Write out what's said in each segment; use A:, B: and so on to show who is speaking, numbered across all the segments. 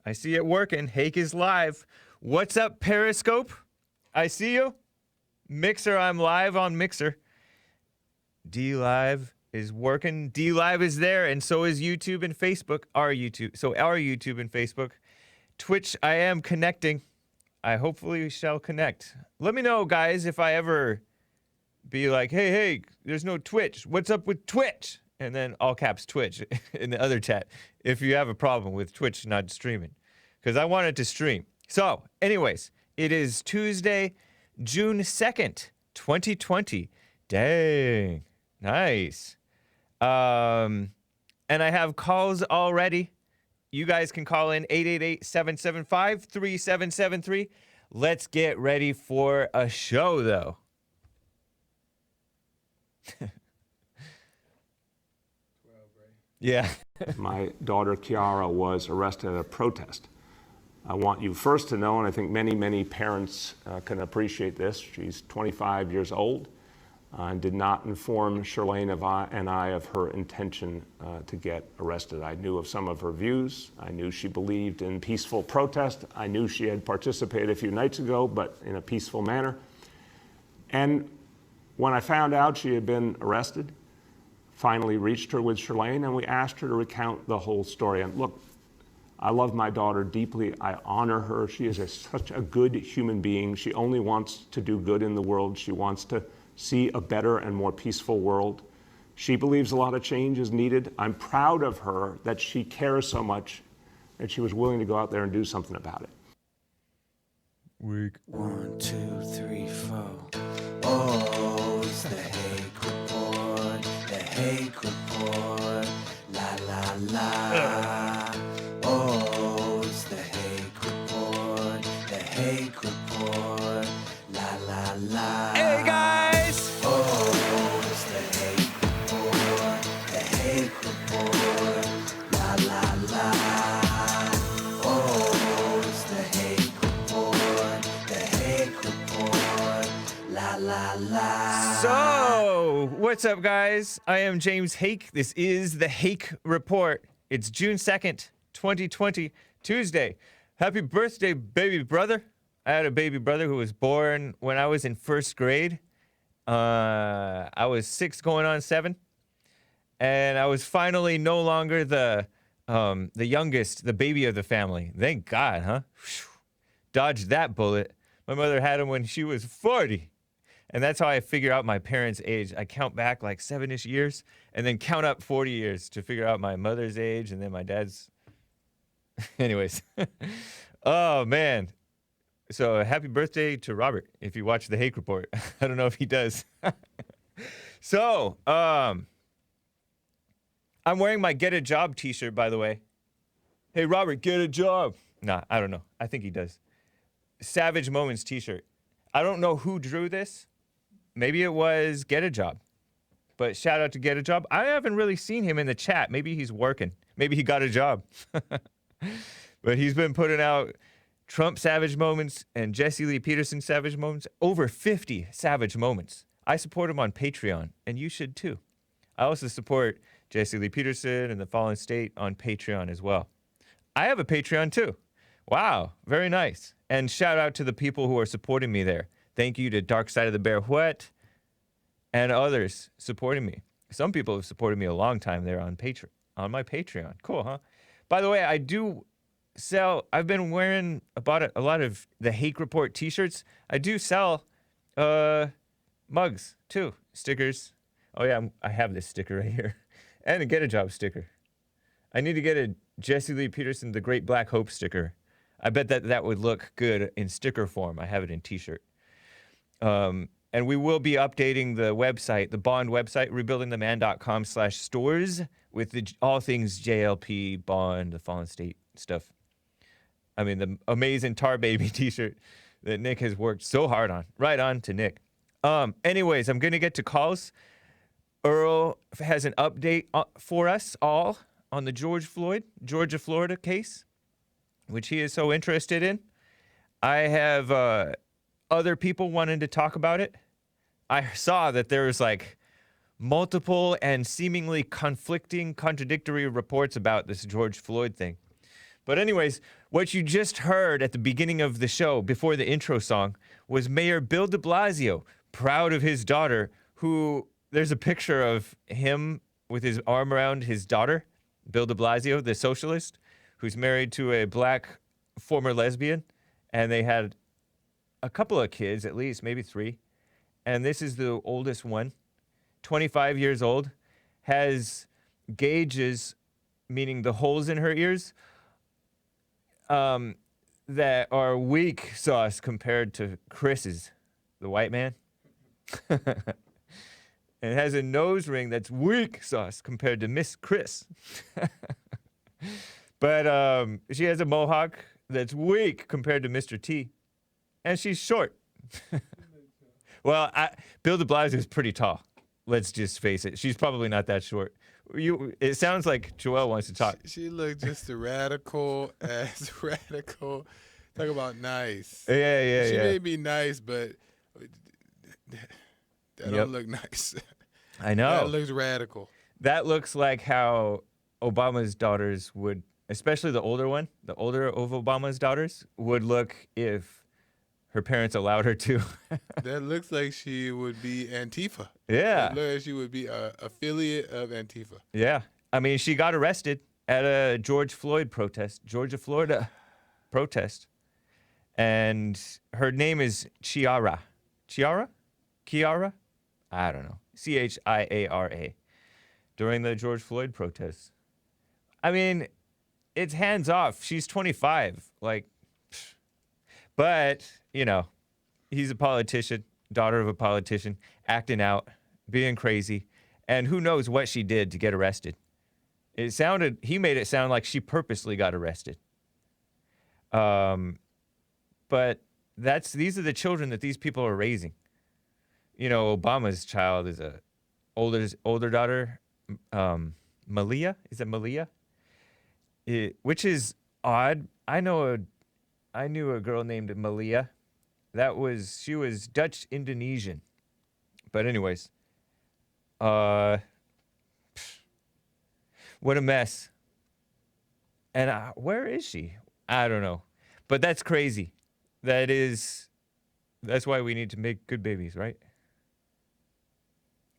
A: I see it working. Hake is live. What's up, Periscope? I see you. Mixer, I'm live on Mixer. D Live is working. D Live is there, and so is YouTube and Facebook. Our YouTube and Facebook. Twitch, I am connecting. I hopefully shall connect. Let me know, guys, if I ever be like, hey, there's no Twitch. What's up with Twitch? And then all caps Twitch in the other chat if you have a problem with Twitch not streaming. Because I wanted to stream. So, anyways, it is Tuesday, June 2nd, 2020. Dang. Nice. And I have calls already. You guys can call in 888-775-3773. Let's get ready for a show, though. Yeah.
B: My daughter Chiara was arrested at a protest. I want you first to know, and I think many parents can appreciate this, she's 25 years old and did not inform Shirlane and I of her intention to get arrested. I knew of some of her views. I knew she believed in peaceful protest. I knew she had participated a few nights ago, but in a peaceful manner. And when I found out she had been arrested, finally reached her with Shirlane, and we asked her to recount the whole story. And look, I love my daughter deeply. I honor her. She is such a good human being. She only wants to do good in the world. She wants to see a better and more peaceful world. She believes a lot of change is needed. I'm proud of her that she cares so much that she was willing to go out there and do something about it.
A: Week.
C: 1, 2, 3, 4. Oh, it's the Hake Report. The Hake Report. La la la. Oh, it's the Hake Report. The Hake Report. La la la.
A: Hey, guys!
C: Oh, it's the Hake Report. The Hake Report. La la la. Oh, it's the Hake Report. The Hake Report. La la la.
A: So, what's up, guys? I am James Hake. This is the Hake Report. It's June 2nd, 2020, Tuesday. Happy birthday, baby brother. I had a baby brother who was born when I was in first grade. I was 6 going on 7. And I was finally no longer the youngest, the baby of the family. Thank God, huh? Whew. Dodged that bullet. My mother had him when she was 40. And that's how I figure out my parents' age. I count back like 7-ish years and then count up 40 years to figure out my mother's age and then my dad's. Anyways. Oh, man. So happy birthday to Robert if you watch the Hake Report. I don't know if he does. So, I'm wearing my Get a Job t-shirt, by the way. Hey, Robert, get a job. Nah, I don't know. I think he does. Savage Moments t-shirt. I don't know who drew this. Maybe it was Get a Job. But shout out to Get a Job. I haven't really seen him in the chat. Maybe he's working. Maybe he got a job. But he's been putting out Trump Savage Moments and Jesse Lee Peterson Savage Moments. Over 50 Savage Moments. I support him on Patreon, and you should too. I also support Jesse Lee Peterson and the Fallen State on Patreon as well. I have a Patreon too. Wow, very nice. And shout out to the people who are supporting me there. Thank you to Dark Side of the Bear Whet and others supporting me. Some people have supported me a long time there on my Patreon. Cool, huh? By the way, I do sell, I've been wearing about a lot of the Hake Report t-shirts. I do sell mugs too, stickers. Oh yeah, I have this sticker right here. And a Get a Job sticker. I need to get a Jesse Lee Peterson The Great Black Hope sticker. I bet that would look good in sticker form. I have it in t-shirt. And we will be updating the website, the Bond website, rebuildingtheman.com/stores with all things JLP, Bond, the Fallen State stuff. I mean, the amazing Tar Baby t-shirt that Nick has worked so hard on. Right on to Nick. Anyways, I'm going to get to calls. Earl has an update for us all on the Georgia, Florida case, which he is so interested in. I have other people wanting to talk about it. I saw that there was like multiple and seemingly contradictory reports about this George Floyd thing. But anyways, What you just heard at the beginning of the show, before the intro song, was Mayor Bill de Blasio, proud of his daughter, who, there's a picture of him with his arm around his daughter, Bill de Blasio, the socialist, who's married to a black former lesbian, and they had a couple of kids, at least, maybe 3. And this is the oldest one, 25 years old, has gauges, meaning the holes in her ears, that are weak sauce compared to Chris's, the white man. And has a nose ring that's weak sauce compared to Miss Chris. But she has a mohawk that's weak compared to Mr. T. And she's short. Well, Bill de Blasio is pretty tall. Let's just face it. She's probably not that short. It sounds like Joelle wants to talk.
D: She looked just a radical as radical. Talk about nice.
A: Yeah.
D: She may be nice, but that don't look nice.
A: I know.
D: That looks radical.
A: That looks like how Obama's daughters would, especially the older one, the older of Obama's daughters, would look if her parents allowed her to.
D: That looks like she would be Antifa.
A: Yeah.
D: That looks like she would be an affiliate of Antifa.
A: Yeah. I mean, she got arrested at a George Floyd protest, Georgia, Florida protest. And her name is Chiara. Chiara? I don't know. Chiara. During the George Floyd protests. I mean, it's hands off. She's 25. Like, but, you know, he's a politician, daughter of a politician, acting out, being crazy. And who knows what she did to get arrested. He made it sound like she purposely got arrested. But these are the children that these people are raising. You know, Obama's child is a older daughter, Malia. Is it Malia? Which is odd. I knew a girl named Malia. She was Dutch Indonesian. But anyways, what a mess. And where is she? I don't know. But that's crazy. That's why we need to make good babies, right?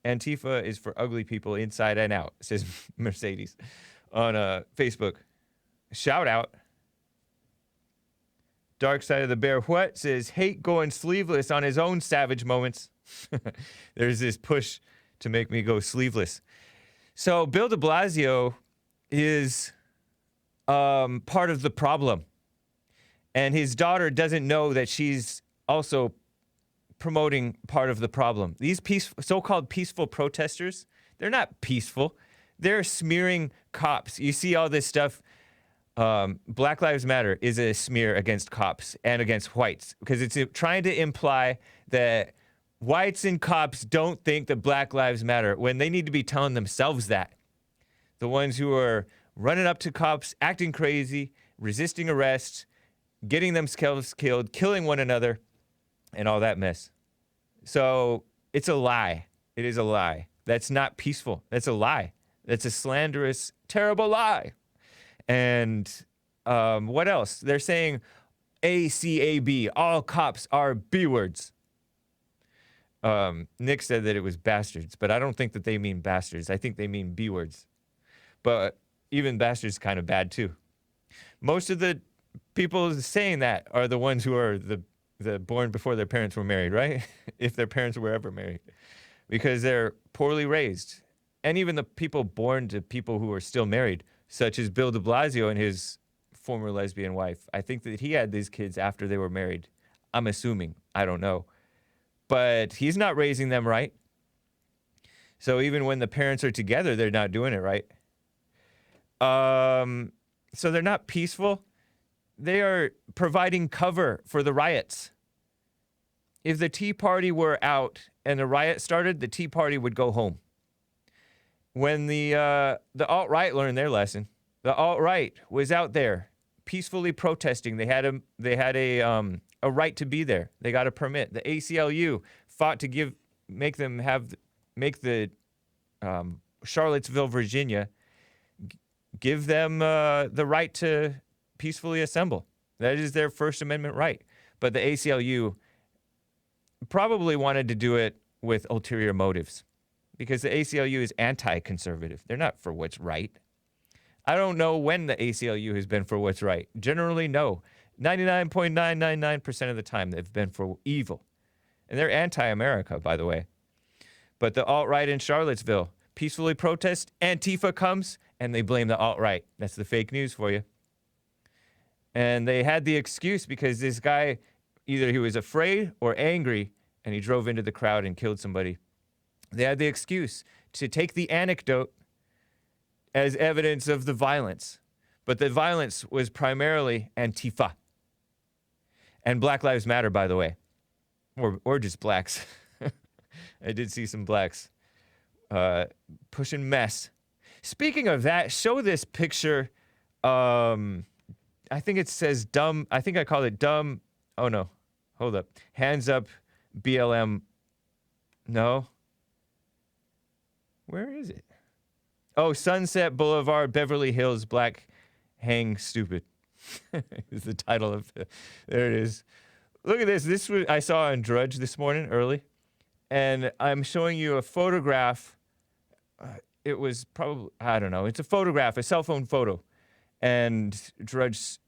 A: Antifa is for ugly people inside and out, says Mercedes on Facebook. Shout out. Dark Side of the Bear What says Hake going sleeveless on his own savage moments. There's this push to make me go sleeveless. So Bill de Blasio is part of the problem. And his daughter doesn't know that she's also promoting part of the problem. These so-called peaceful protesters, they're not peaceful. They're smearing cops. You see all this stuff. Black Lives Matter is a smear against cops and against whites because it's trying to imply that whites and cops don't think that Black Lives Matter when they need to be telling themselves that. The ones who are running up to cops, acting crazy, resisting arrest, getting themselves killed, killing one another, and all that mess. So it's a lie. It is a lie. That's not peaceful. That's a lie. That's a slanderous, terrible lie. And what else? They're saying ACAB, all cops are B words. Nick said that it was bastards, but I don't think that they mean bastards. I think they mean B words. But even bastards kind of bad too. Most of the people saying that are the ones who are the born before their parents were married, right? If their parents were ever married. Because they're poorly raised. And even the people born to people who are still married, such as Bill de Blasio and his former lesbian wife. I think that he had these kids after they were married. I'm assuming. I don't know. But he's not raising them right. So even when the parents are together, they're not doing it right. So they're not peaceful. They are providing cover for the riots. If the Tea Party were out and the riot started, the Tea Party would go home. When the alt-right learned their lesson, the alt-right was out there peacefully protesting. They had a right to be there. They got a permit. The ACLU fought to make the Charlottesville, Virginia, give them the right to peacefully assemble. That is their First Amendment right. But the ACLU probably wanted to do it with ulterior motives because the ACLU is anti-conservative. They're not for what's right. I don't know when the ACLU has been for what's right. Generally, no. 99.999% of the time, they've been for evil. And they're anti-America, by the way. But the alt-right in Charlottesville peacefully protest, Antifa comes, and they blame the alt-right. That's the fake news for you. And they had the excuse because this guy, either he was afraid or angry, and he drove into the crowd and killed somebody. They had the excuse to take the anecdote as evidence of the violence. But the violence was primarily Antifa. And Black Lives Matter, by the way. Or just blacks. I did see some blacks pushing mess. Speaking of that, show this picture. I think it says dumb. I think I called it dumb. Oh, no. Hold up. Hands up, BLM. No. Where is it? Oh, Sunset Boulevard, Beverly Hills, Black Hang Stupid. Is the title of the, there it is. Look at this. This was, I saw on Drudge this morning early, and I'm showing you a photograph. It was probably, I don't know. It's a photograph, a cell phone photo, and Drudge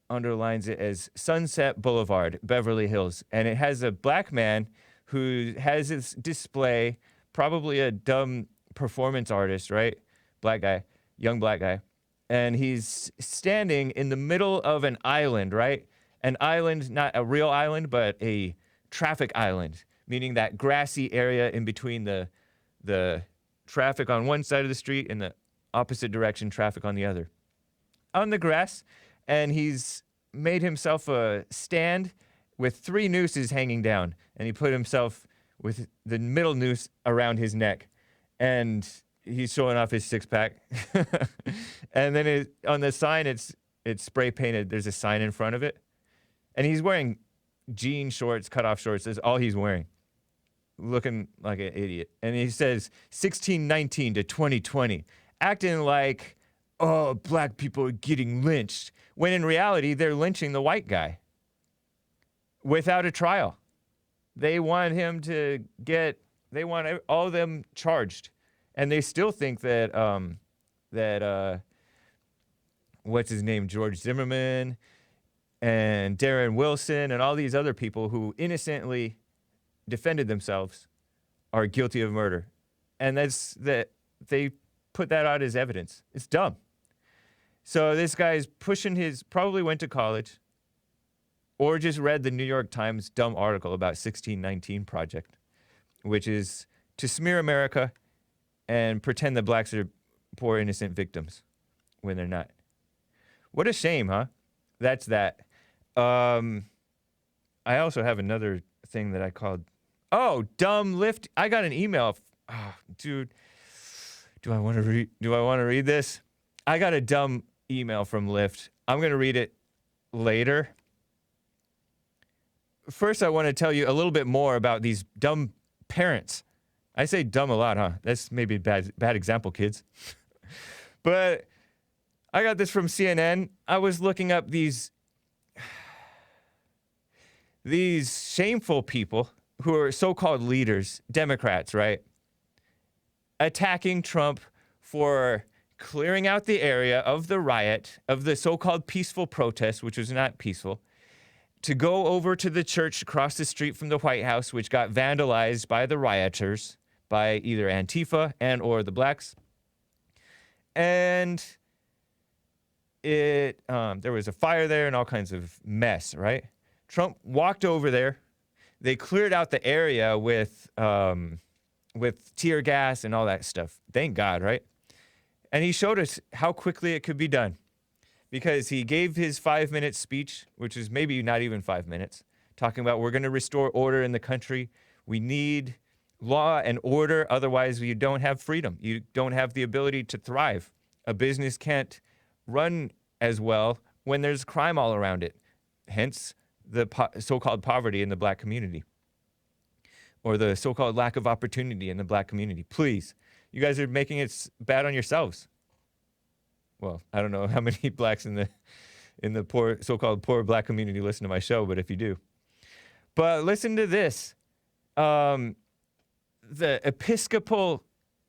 A: underlines it as Sunset Boulevard, Beverly Hills, and it has a black man who has this display, probably a dumb performance artist, right? Black guy, young black guy. And he's standing in the middle of an island, right? An island, not a real island, but a traffic island, meaning that grassy area in between the traffic on one side of the street and the opposite direction traffic on the other. On the grass, and he's made himself a stand with 3 nooses hanging down, and he put himself with the middle noose around his neck. And he's showing off his 6-pack. And then on the sign, it's spray painted. There's a sign in front of it. And he's wearing jean shorts, cutoff shorts. That's all he's wearing. Looking like an idiot. And he says, 1619 to 2020. Acting like, oh, black people are getting lynched. When in reality, they're lynching the white guy. Without a trial. They want him to they want all of them charged. And they still think that, what's his name, George Zimmerman and Darren Wilson and all these other people who innocently defended themselves are guilty of murder. And they put that out as evidence. It's dumb. So this guy's pushing probably went to college or just read the New York Times dumb article about 1619 Project, which is to smear America and pretend that blacks are poor, innocent victims when they're not. What a shame, huh? That's that. I also have another thing that I called, dumb lift. I got an email. Dude, do I want to read this? I got a dumb email from Lyft. I'm going to read it later. First, I want to tell you a little bit more about these dumb parents. I say dumb a lot, huh? That's maybe a bad example, kids. But I got this from CNN. I was looking up these shameful people who are so-called leaders, Democrats, right? Attacking Trump for clearing out the area of the riot, of the so-called peaceful protest, which was not peaceful, to go over to the church across the street from the White House, which got vandalized by the rioters, by either Antifa and or the blacks. And there was a fire there and all kinds of mess, right? Trump walked over there. They cleared out the area with tear gas and all that stuff. Thank God, right? And he showed us how quickly it could be done. Because he gave his 5-minute speech, which is maybe not even 5 minutes, talking about we're going to restore order in the country. We need law and order, otherwise you don't have freedom. You don't have the ability to thrive. A business can't run as well when there's crime all around it. Hence, the so-called poverty in the black community. Or the so-called lack of opportunity in the black community. Please, you guys are making it bad on yourselves. Well, I don't know how many blacks in in the poor, so-called poor black community listen to my show, but if you do. But listen to this. The Episcopal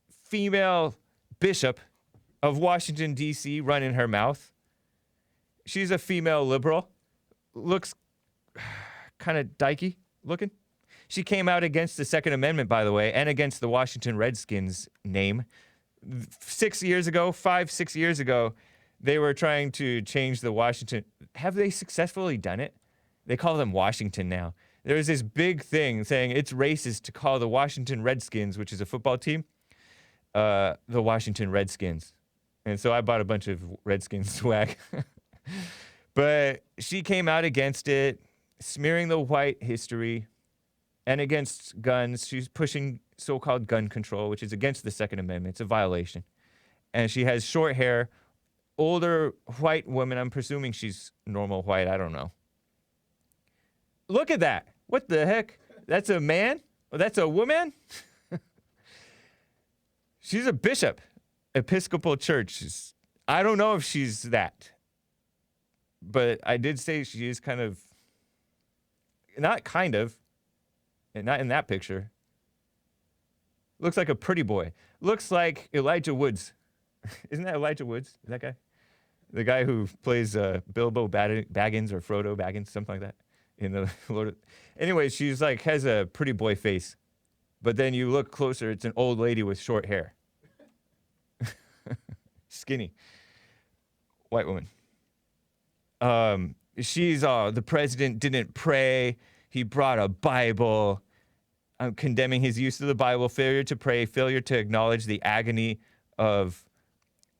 A: female bishop of Washington, D.C., running her mouth. She's a female liberal. Looks kind of dykey looking. She came out against the Second Amendment, by the way, and against the Washington Redskins name. 6 years ago, 5-6 years ago, they were trying to change the Washington. Have they successfully done it? They call them Washington now. There was this big thing saying it's racist to call the Washington Redskins, which is a football team, the Washington Redskins. And so I bought a bunch of Redskins swag. But she came out against it, smearing the white history and against guns. She's pushing so-called gun control, which is against the Second Amendment. It's a violation. And she has short hair, older white woman. I'm presuming she's normal white. I don't know. Look at that. What the heck? That's a man? Oh, that's a woman? She's a bishop. Episcopal Church. I don't know if she's that. But I did say she is kind of, not kind of, and not in that picture. Looks like a pretty boy. Looks like Elijah Woods. Isn't that Elijah Woods? Is that guy? The guy who plays Bilbo Baggins or Frodo Baggins, something like that. In the Lord. Anyway, she's like, has a pretty boy face. But then you look closer, it's an old lady with short hair. Skinny. White woman. She's, the president didn't pray. He brought a Bible. I'm condemning his use of the Bible, failure to pray, failure to acknowledge the agony of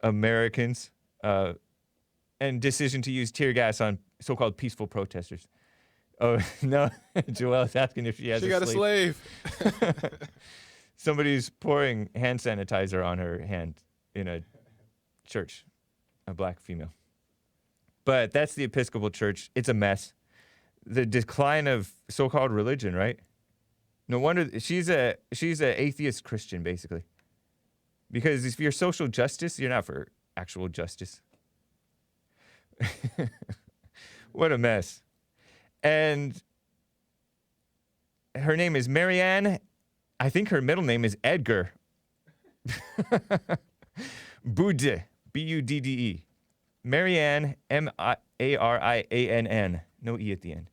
A: Americans, and decision to use tear gas on so-called peaceful protesters. Oh, no. Joelle's asking if she has
D: She got a slave.
A: Somebody's pouring hand sanitizer on her hand in a church, a black female. But that's the Episcopal Church. It's a mess. The decline of so-called religion, right? No wonder she's a atheist Christian, basically. Because if you're social justice, you're not for actual justice. What a mess. And her name is Mariann. I think her middle name is Edgar. Budde, B-U-D-D-E. Mariann, M-A-R-I-A-N-N. No E at the end.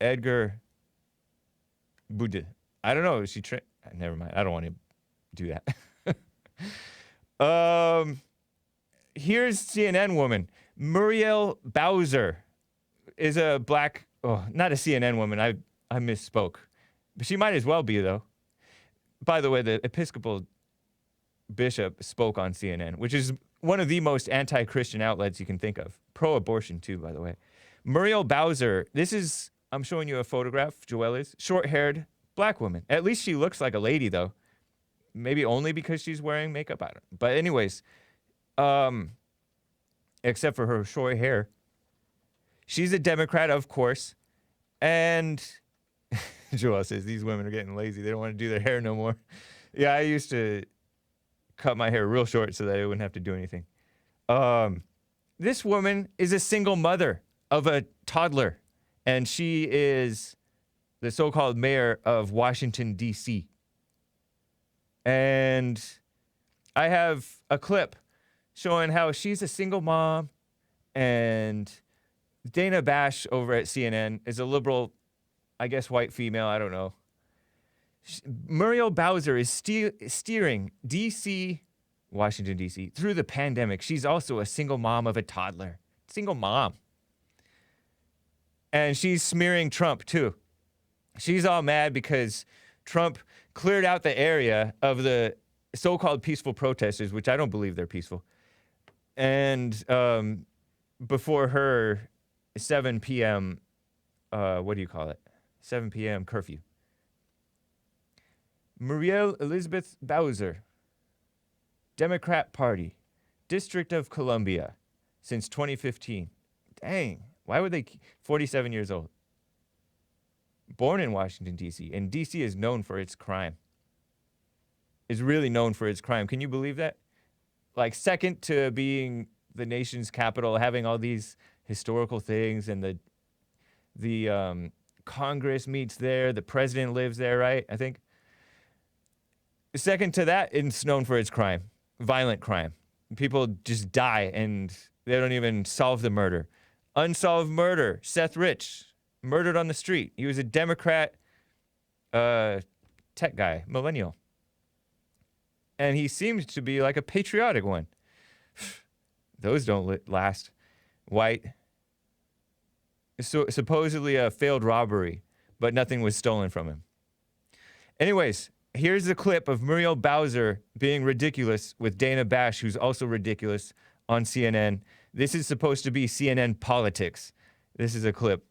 A: Edgar Budde. I don't know. Is she never mind. I don't want to do that. Here's CNN woman. Muriel Bowser is a black, not a CNN woman. I misspoke. But she might as well be, though. By the way, the Episcopal bishop spoke on CNN, which is one of the most anti-Christian outlets you can think of. Pro-abortion, too, by the way. Muriel Bowser, I'm showing you a photograph, Joelle is, short-haired black woman. At least she looks like a lady, though. Maybe only because she's wearing makeup. I don't know. But anyways, except for her short hair. She's a Democrat, of course. And Joelle says, these women are getting lazy. They don't want to do their hair no more. Yeah, I used to cut my hair real short so that I wouldn't have to do anything. This woman is a single mother of a toddler. And she is the so-called mayor of Washington, D.C. And I have a clip showing how she's a single mom, and Dana Bash over at CNN is a liberal, I guess white female, I don't know. Muriel Bowser is steering D.C., Washington, D.C., through the pandemic. She's also a single mom of a toddler. Single mom. And she's smearing Trump, too. She's all mad because Trump cleared out the area of the so-called peaceful protesters, which I don't believe they're peaceful. And before her 7 p.m., 7 p.m. curfew. Muriel Elizabeth Bowser, Democrat Party, District of Columbia, since 2015. Dang, why would they? 47 years old. Born in Washington, D.C., and D.C. is known for its crime. Is really known for its crime. Can you believe that? Like, second to being the nation's capital, having all these historical things, and the Congress meets there. The president lives there, right? I think. Second to that, it's known for its crime, violent crime. People just die, and they don't even solve the murder. Unsolved murder. Seth Rich, murdered on the street. He was a Democrat tech guy, millennial. And he seemed to be like a patriotic one. Those don't last. White. So, supposedly a failed robbery, but nothing was stolen from him. Anyways, here's a clip of Muriel Bowser being ridiculous with Dana Bash, who's also ridiculous, on CNN. This is supposed to be CNN politics. This is a clip.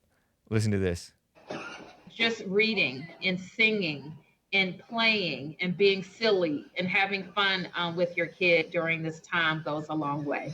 A: Listen to this.
E: Just reading and singing and playing and being silly and having fun with your kid during this time goes a long way.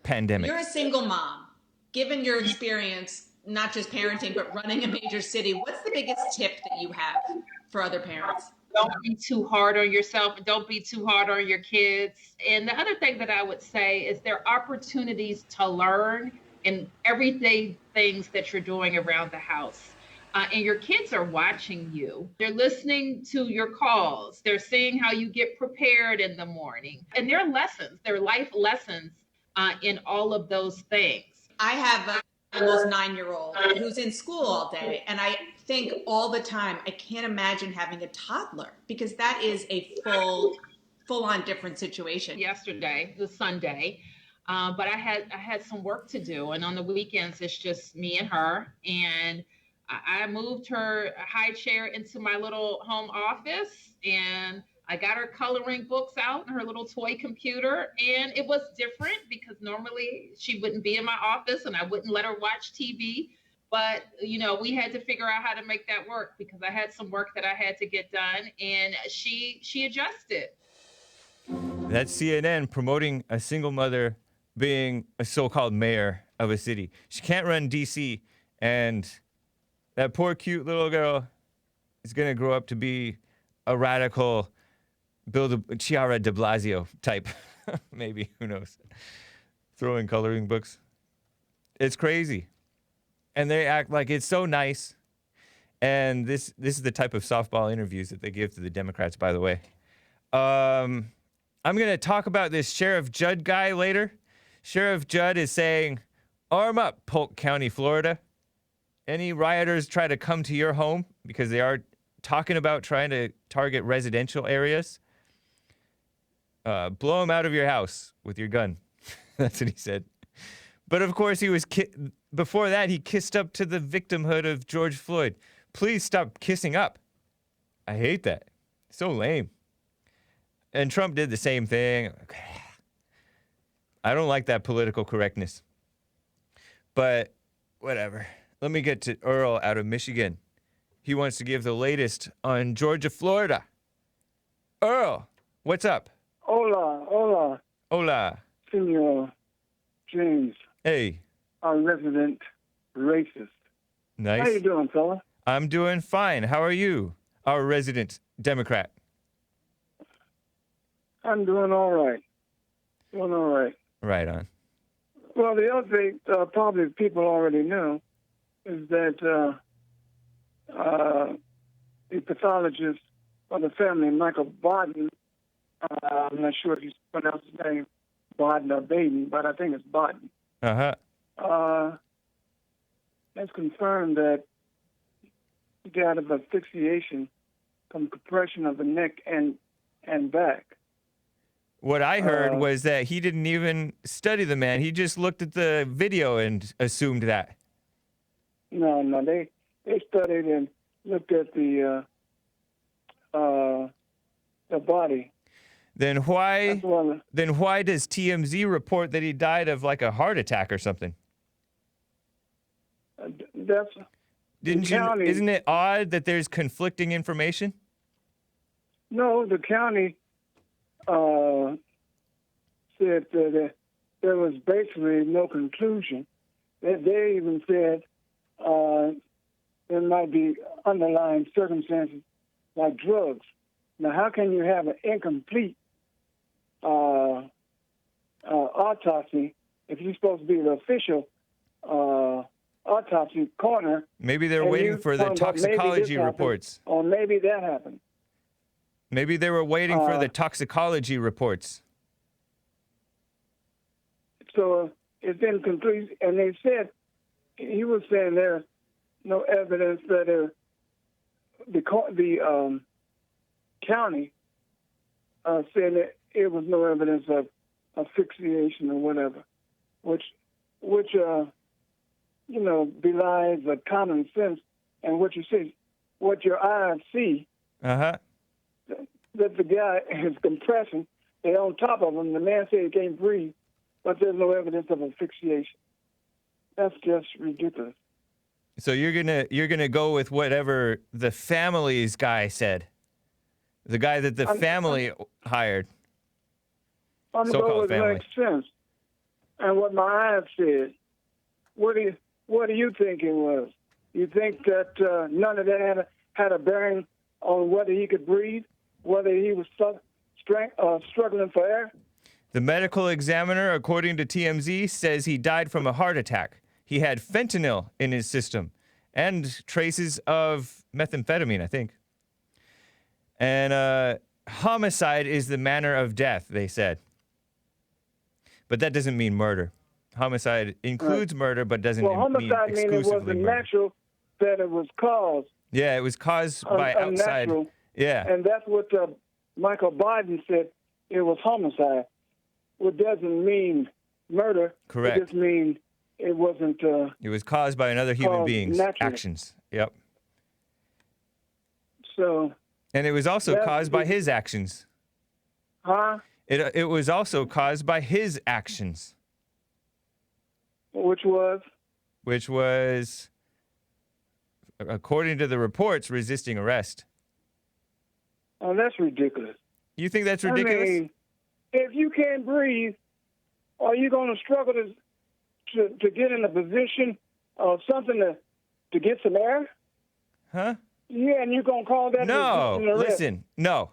A: Pandemic.
F: You're a single mom. Given your experience, not just parenting, but running a major city, what's the biggest tip that you have for other parents?
E: Don't be too hard on yourself. Don't be too hard on your kids. And the other thing that I would say is there are opportunities to learn in everyday things that you're doing around the house. And your kids are watching you. They're listening to your calls. They're seeing how you get prepared in the morning. And there are lessons, there are life lessons in all of those things.
F: I have a almost 9-year-old who's in school all day. And I think all the time, I can't imagine having a toddler because that is a full-on different situation.
E: Yesterday, the Sunday, but I had some work to do. And on the weekends, it's just me and her. And I moved her high chair into my little home office, and I got her coloring books out and her little toy computer. And it was different because normally she wouldn't be in my office and I wouldn't let her watch TV. But, you know, we had to figure out how to make that work because I had some work that I had to get done, and she adjusted.
A: That's CNN promoting a single mother being a so-called mayor of a city. She can't run D.C., and that poor cute little girl is going to grow up to be a radical Chiara de Blasio type. Maybe, who knows. Throwing coloring books. It's crazy. And they act like it's so nice. And this is the type of softball interviews that they give to the Democrats, by the way. I'm going to talk about this Sheriff Judd guy later. Sheriff Judd is saying, arm up, Polk County, Florida. Any rioters try to come to your home, because they are talking about trying to target residential areas, blow them out of your house with your gun. That's what he said. But of course, he was before that, he kissed up to the victimhood of George Floyd. Please stop kissing up. I hate that. So lame. And Trump did the same thing. I don't like that political correctness. But whatever. Let me get to Earl out of Michigan. He wants to give the latest on Georgia, Florida. Earl, what's up?
G: Hola.
A: Hola.
G: Senor James,
A: Hey.
G: our resident racist.
A: Nice.
G: How you doing, fella?
A: I'm doing fine. How are you, our resident Democrat?
G: I'm doing all right.
A: Right on.
G: Well, the other thing probably people already know is that the pathologist of the family, Michael Budde, I'm not sure if you pronounce his name Budde or Baden, but I think it's Budde.
A: Uh-huh.
G: Has confirmed that he died of asphyxiation from compression of the neck and back.
A: What I heard was that he didn't even study the man. He just looked at the video and assumed that.
G: No, they studied and looked at the body.
A: Then why
G: Well,
A: does TMZ report that he died of like a heart attack or something?
G: that's
A: Didn't
G: the
A: you?
G: county.
A: Isn't it odd that there's conflicting information?
G: No, the county said that there was basically no conclusion. They even said there might be underlying circumstances like drugs. Now, how can you have an incomplete autopsy if you're supposed to be the official autopsy coroner.
A: Maybe they're
G: and
A: waiting
G: you
A: for the
G: talking about maybe this
A: toxicology
G: happened,
A: reports.
G: Or maybe that happened.
A: Maybe they were waiting for the toxicology reports.
G: So it's incomplete. And they said, he was saying there's no evidence that the county said that it was no evidence of asphyxiation or whatever, which belies the common sense and what you see, what your eyes see.
A: Uh-huh.
G: That the guy is compressing. They're on top of him. The man said he can't breathe, but there's no evidence of asphyxiation. That's just ridiculous.
A: So you're gonna go with whatever the family's guy said, the guy that the family hired.
G: I'm going to go with what makes sense and what my eyes said. What do you think it was? You think that none of that had a bearing on whether he could breathe, whether he was struggling for air?
A: The medical examiner, according to TMZ, says he died from a heart attack. He had fentanyl in his system and traces of methamphetamine, I think. And homicide is the manner of death, they said. But that doesn't mean murder. Homicide includes murder, but doesn't mean exclusively murder.
G: Homicide means it wasn't natural, that it was caused.
A: Yeah, it was caused by outside.
G: Unnatural.
A: Yeah.
G: And that's what Michael Biden said. It was homicide. What doesn't mean murder.
A: Correct.
G: It just means it wasn't.
A: It was caused by another human being's
G: naturally.
A: actions. Yep.
G: So.
A: And it was also caused by his actions.
G: Huh?
A: It was also caused by his actions.
G: Which was?
A: Which was, according to the reports, resisting arrest.
G: Oh, that's ridiculous.
A: You think that's ridiculous?
G: I mean, if you can't breathe, are you going to struggle to get in a position or something to get some air?
A: Huh?
G: Yeah, and you're going to call that resisting arrest.
A: Listen, no.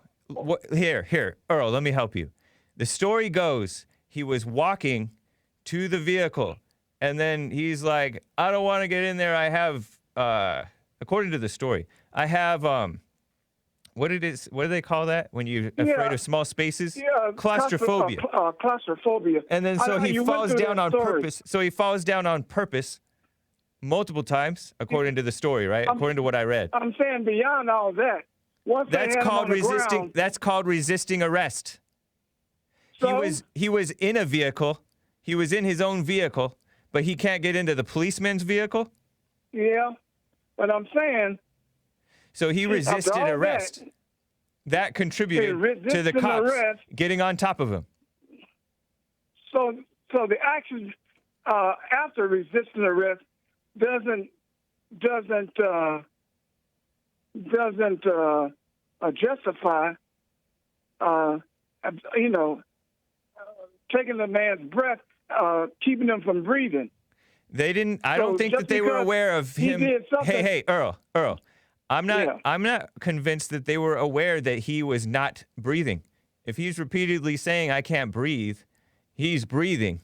A: Here, Earl, let me help you. The story goes, he was walking to the vehicle, and then he's like, I don't want to get in there. I have, according to the story, I have, what do they call that when you're afraid of small spaces?
G: Yeah,
A: claustrophobia.
G: Claustrophobia.
A: And then so he falls down on purpose. So he falls down on purpose multiple times, according to the story, right? According to what I read.
G: I'm saying beyond all that.
A: That's called resisting. That's called resisting arrest.
G: So?
A: He was in a vehicle. He was in his own vehicle, but he can't get into the policeman's vehicle.
G: Yeah, but I'm saying.
A: So he resisted arrest. That contributed to the cops getting on top of him.
G: So the actions after resisting arrest doesn't justify taking the man's breath, keeping him from breathing.
A: They didn't. I don't think that they were aware of him. Hey, Earl. I'm not convinced that they were aware that he was not breathing. If he's repeatedly saying I can't breathe, he's breathing.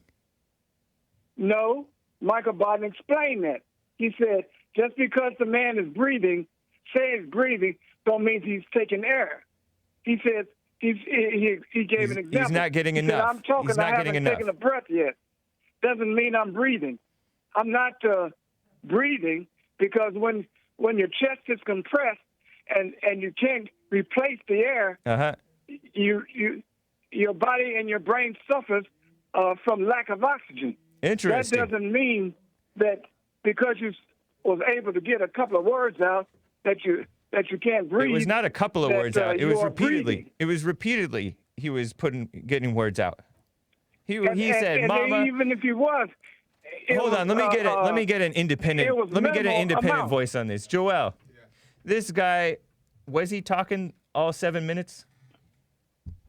G: No, Michael Biden explained that. He said just because the man is breathing, says breathing, don't mean he's taking air. He said he gave an example.
A: He's not getting enough.
G: Said, I'm talking.
A: He's not
G: I haven't
A: getting enough.
G: taken a breath yet. Doesn't mean I'm breathing. I'm not breathing because when your chest is compressed and you can't replace the air, your body and your brain suffers from lack of oxygen.
A: Interesting.
G: That doesn't mean that because you was able to get a couple of words out that you can't breathe.
A: It was not a couple of words out. It was repeatedly.
G: Breathing.
A: It was repeatedly. He was getting words out. He said,
G: and
A: "Mama."
G: Even if he was.
A: Hold on. Let me get an independent. Let me get an independent voice on this. Joel, this guy, was he talking all 7 minutes?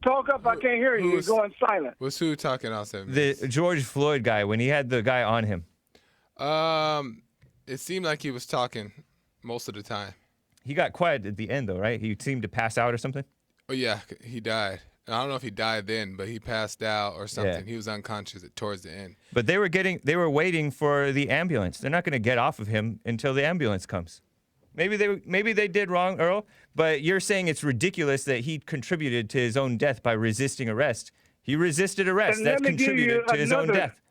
G: Talk up. I can't hear you. You're going silent.
D: Was who talking all 7 minutes?
A: The George Floyd guy, when he had the guy on him.
D: It seemed like he was talking most of the time.
A: He got quiet at the end, though, right? He seemed to pass out or something.
D: Oh yeah, he died. And I don't know if he died then, but he passed out or something.
A: Yeah.
D: He was unconscious towards the end.
A: But they were waiting for the ambulance. They're not going to get off of him until the ambulance comes. Maybe they did wrong, Earl, but you're saying it's ridiculous that he contributed to his own death by resisting arrest. He resisted arrest.
G: And
A: That
G: let me give
A: contributed
G: you
A: to his own
G: another
A: death.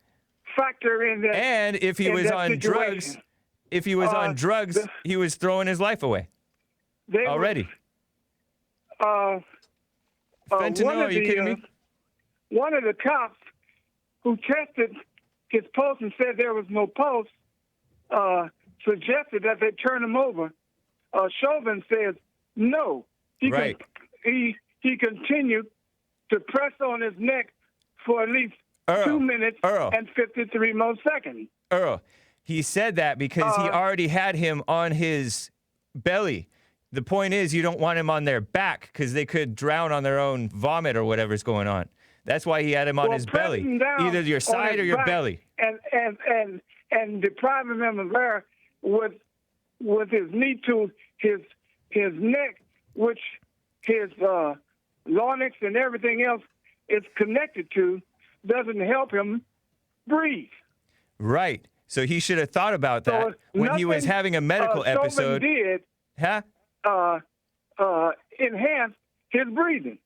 G: factor in that.
A: And if he
G: in
A: was
G: that
A: on drugs,
G: situation.
A: he was throwing his life away
G: They
A: already.
G: One
A: Fentanyl,
G: of
A: are you
G: the,
A: kidding me?
G: One of the cops who tested his pulse and said there was no pulse suggested that they turn him over. Chauvin says no.
A: Right.
G: He continued to press on his neck for at least 2 minutes and 53 more seconds.
A: Earl, he said that because he already had him on his belly. The point is, you don't want him on their back because they could drown on their own vomit or whatever's going on. That's why he had him on his belly, either your side or your belly.
G: And depriving him of air with his knee to his neck, which his larynx and everything else is connected to, doesn't help him breathe.
A: Right. So he should have thought about that when he was having a medical episode.
G: Did enhance his breathing.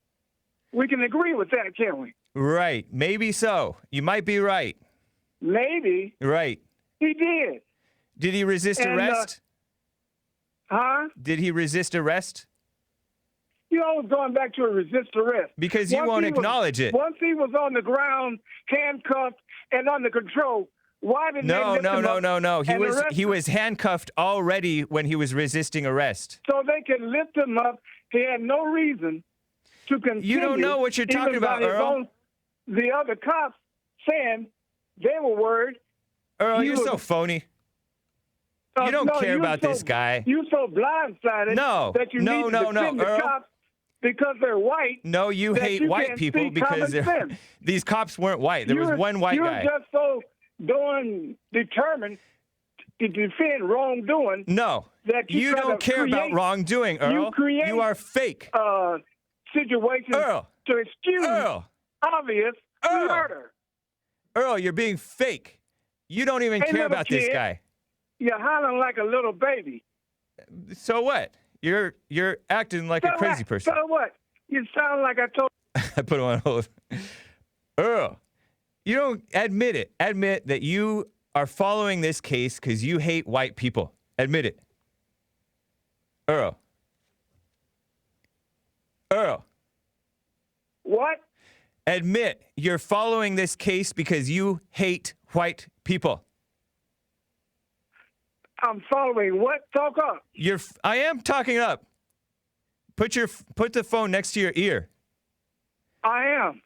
G: We can agree with that, can't we?
A: Right. Maybe so. You might be right.
G: Maybe.
A: Right.
G: He did.
A: Did he resist arrest? Did he resist arrest?
G: You're always going back to a resist arrest.
A: Because you won't acknowledge it.
G: Once he was on the ground, handcuffed, and under control, why didn't they lift him up
A: No.
G: and arrest
A: He
G: him?
A: was handcuffed already when he was resisting arrest.
G: So they can lift him up. He had no reason to continue.
A: You don't know what you're talking
G: even by
A: about,
G: his
A: Earl.
G: own- the other cops saying they were worried.
A: Earl,
G: He
A: you're
G: was-
A: so phony. You don't care about this guy.
G: You're so blindsided
A: No,
G: that you need to defend the
A: Earl.
G: cops because they're white.
A: No, you
G: that
A: hate
G: you
A: white
G: can't
A: people
G: see
A: because
G: common sense.
A: these cops weren't white. There was one white guy.
G: You're just so determined to defend wrongdoing.
A: No,
G: that
A: you
G: try
A: don't
G: to
A: care about
G: create-
A: wrongdoing, Earl.
G: You
A: are fake.
G: Situations to excuse obvious murder.
A: Earl, you're being fake. You don't even
G: Hey,
A: care
G: little
A: about this
G: kid.
A: guy.
G: You're hollering like a little baby.
A: So what? You're acting like a crazy person.
G: So what? You sound like I told.
A: I put him on hold. Earl, you don't admit it. Admit that you are following this case because you hate white people. Admit it. Earl.
G: What?
A: Admit you're following this case because you hate white people.
G: I'm following what? Talk up.
A: I am talking up. Put the phone next to your ear.
G: I am.